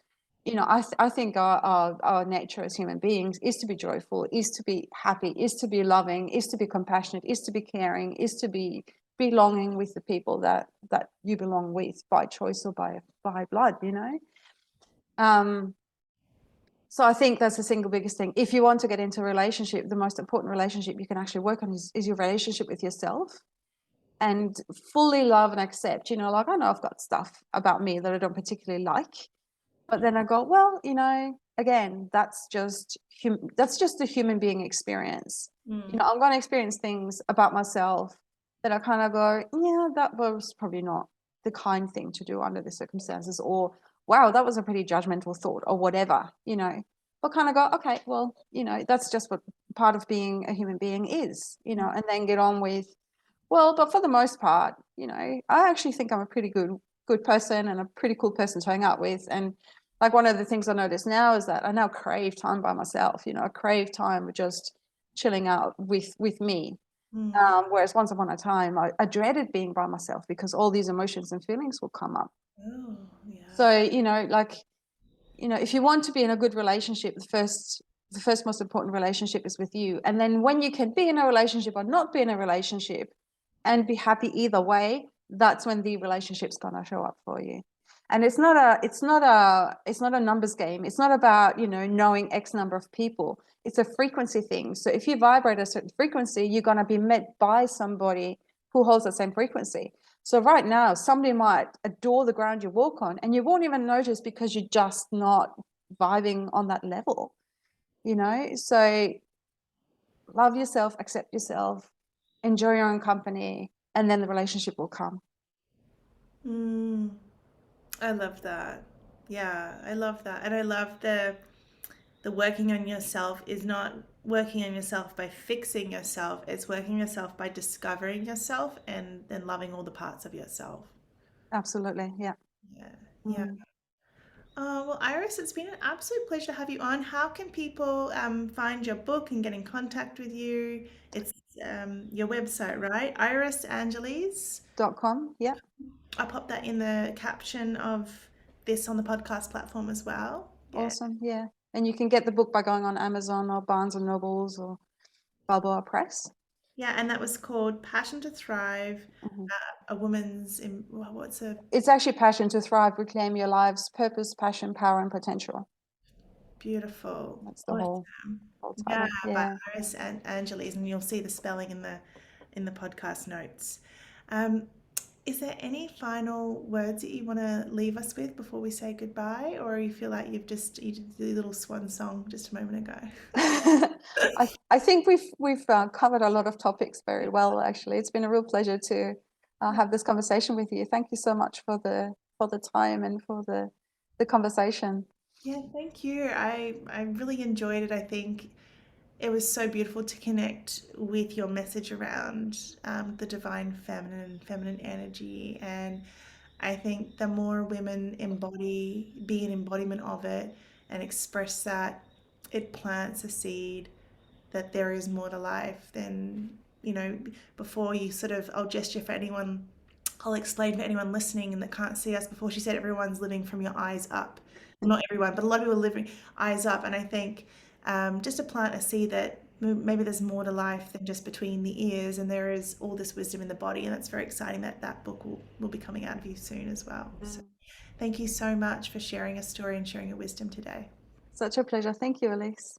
I think our nature as human beings is to be joyful, is to be happy, is to be loving, is to be compassionate, is to be caring, is to be belonging with the people that you belong with by choice or by blood, So I think that's the single biggest thing. If you want to get into a relationship, the most important relationship you can actually work on is your relationship with yourself, and fully love and accept, like, I know I've got stuff about me that I don't particularly like, but then I go, well, again, that's just a human being experience. Mm. I'm going to experience things about myself that I kind of go, yeah, that was probably not the kind thing to do under the circumstances, or wow, that was a pretty judgmental thought, or whatever, but kind of go, okay, well, that's just what part of being a human being is, and then get on with, well, but for the most part, I actually think I'm a pretty good person and a pretty cool person to hang out with. And like, one of the things I notice now is that I now crave time by myself. I crave time with just chilling out with me. Mm. Whereas once upon a time, I dreaded being by myself because all these emotions and feelings will come up. Oh, yeah. So, like, if you want to be in a good relationship, the first most important relationship is with you. And then when you can be in a relationship or not be in a relationship and be happy either way, that's when the relationship's going to show up for you. And it's not a numbers game. It's not about, knowing X number of people. It's a frequency thing. So if you vibrate a certain frequency, you're going to be met by somebody who holds that same frequency. So right now, somebody might adore the ground you walk on, and you won't even notice because you're just not vibing on that level, So love yourself, accept yourself, enjoy your own company, and then the relationship will come. Mm. I love that. Yeah, I love that. And I love the working on yourself is not working on yourself by fixing yourself. It's working yourself by discovering yourself and then loving all the parts of yourself. Absolutely. Yeah. Yeah. Yeah. Mm. Well, Iris, it's been an absolute pleasure to have you on. How can people find your book and get in contact with you? It's your website, right? Iris Angeles. .com. Yeah. I'll pop that in the caption of this on the podcast platform as well. Yeah. Awesome. Yeah. And you can get the book by going on Amazon or Barnes and Nobles or Balboa Press. Yeah, and that was called Passion to Thrive, Mhm. a woman's, what's a It's actually Passion to Thrive, Reclaim Your Life's Purpose, Passion, Power, and Potential. beautiful. That's the whole Awesome. whole Yeah, title. by Yeah. Iris and Angeles, and you'll see the spelling in the podcast notes. Um, is there any final words that you want to leave us with before we say goodbye, or you feel like you did the little swan song just a moment ago? I think we've covered a lot of topics very well. Actually, it's been a real pleasure to have this conversation with you. Thank you so much for the time and for the conversation. Yeah, thank you. I really enjoyed it. I think it was so beautiful to connect with your message around the divine feminine energy. And I think the more women be an embodiment of it and express that, it plants a seed that there is more to life than, before you sort of, I'll gesture for anyone, I'll explain for anyone listening and that can't see us. Before she said, everyone's living from your eyes up. Well, not everyone, but a lot of people are living eyes up. And I think just to plant a seed that maybe there's more to life than just between the ears, and there is all this wisdom in the body. And that's very exciting that that book will be coming out of you soon as well. So Mm. thank you so much for sharing a story and sharing your wisdom today. Such a pleasure. Thank you, Elise.